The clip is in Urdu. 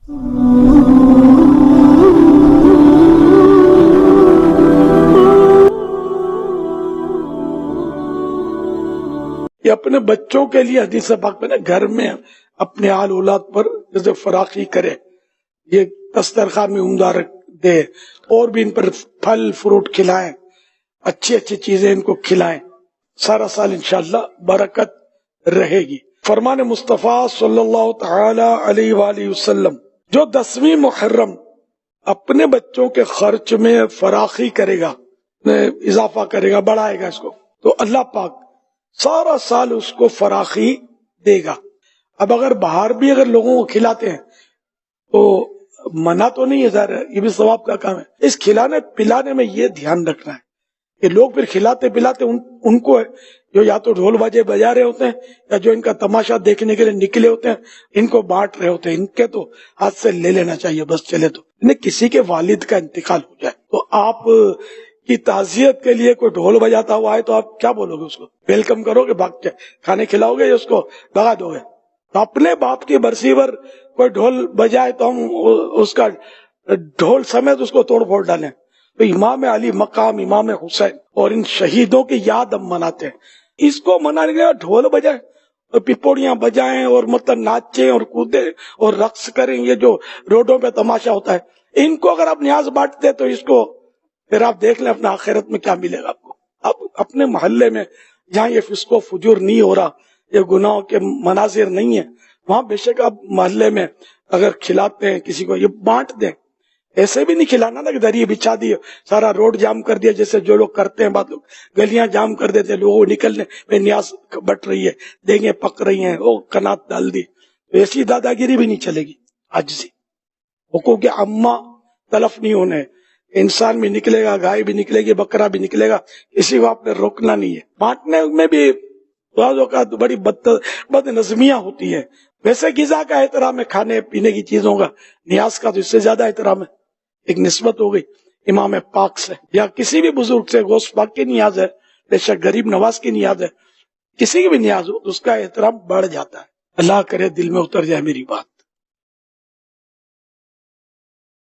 یہ اپنے بچوں کے لیے حدیث پاک میں گھر میں اپنے آل اولاد پر جیسے فراخی کرے، یہ دسترخوان میں عمدہ رکھ دے، اور بھی ان پر پھل فروٹ کھلائیں، اچھی اچھی چیزیں ان کو کھلائیں، سارا سال انشاءاللہ برکت رہے گی۔ فرمان مصطفیٰ صلی اللہ تعالی علیہ وآلہ وسلم، جو 10ویں محرم اپنے بچوں کے خرچ میں فراخی کرے گا، اضافہ کرے گا، بڑھائے گا اس کو، تو اللہ پاک سارا سال اس کو فراخی دے گا۔ اب اگر باہر بھی اگر لوگوں کو کھلاتے ہیں تو منع تو نہیں ہے، ظاہر ہے یہ بھی ثواب کا کام ہے۔ اس کھلانے پلانے میں یہ دھیان رکھنا ہے کہ لوگ پھر کھلاتے پلاتے ان کو جو یا تو ڈھول باجے بجا رہے ہوتے ہیں یا جو ان کا تماشا دیکھنے کے لیے نکلے ہوتے ہیں، ان کو بانٹ رہے ہوتے ہیں، ان کے تو ہاتھ سے لے لینا چاہیے بس چلے تو۔ کسی کے والد کا انتقال ہو جائے تو آپ کی تعزیت کے لیے کوئی ڈھول بجاتا ہوا ہے تو آپ کیا بولو گے؟ اس کو ویلکم کرو گے، بھاگ کے کھانے کھلاؤ گے یا اس کو بھگا دو گے؟ تو اپنے باپ کی برسی پر کوئی ڈھول بجائے تو ہم اس کا ڈھول سمیت اس کو توڑ پھوڑ ڈالیں؟ تو امام علی مقام، امام حسین اور ان شہیدوں کی یاد ہم مناتے ہیں، اس کو منانے کے لیے ڈھول بجائیں اور پپوڑیاں بجائیں اور مطلب ناچیں اور کودیں اور رقص کریں، یہ جو روڈوں پہ تماشا ہوتا ہے، ان کو اگر آپ نیاز بانٹتے تو اس کو پھر آپ دیکھ لیں اپنا آخرت میں کیا ملے گا آپ کو۔ اب اپنے محلے میں جہاں یہ فسق و فجور نہیں ہو رہا، یہ گناہوں کے مناظر نہیں ہے، وہاں بے شک آپ محلے میں اگر کھلاتے ہیں کسی کو، یہ بانٹ دیں۔ ایسے بھی نہیں کھلانا نا کہ دری بچھا دیے، سارا روڈ جام کر دیا، جیسے جو لوگ کرتے ہیں بعض لوگ گلیاں جام کر دیتے، لوگوں کو نکلنے میں نیاز بٹ رہی ہے، دیگیں پک رہی ہیں، وہ کنات ڈال دی، ایسی دادا گیری بھی نہیں چلے گی، عاجزی۔ حقوق عامہ تلف نہیں ہونے، انسان بھی نکلے گا، گائے بھی نکلے گی، بکرا بھی نکلے گا، کسی کو آپ نے روکنا نہیں ہے۔ بانٹنے میں بھی بعض اوقات بڑی بد نظمیاں ہوتی ہے۔ ویسے غذا کا احترام ہے، کھانے پینے کی چیزوں کا، نیاز کا تو اس سے زیادہ احترام ہے۔ ایک نسبت ہو گئی امام پاک سے یا کسی بھی بزرگ سے، غوث پاک کی نیاز ہے، بے شک غریب نواز کی نیاز ہے، کسی کی بھی نیاز ہو تو اس کا احترام بڑھ جاتا ہے۔ اللہ کرے دل میں اتر جائے میری بات۔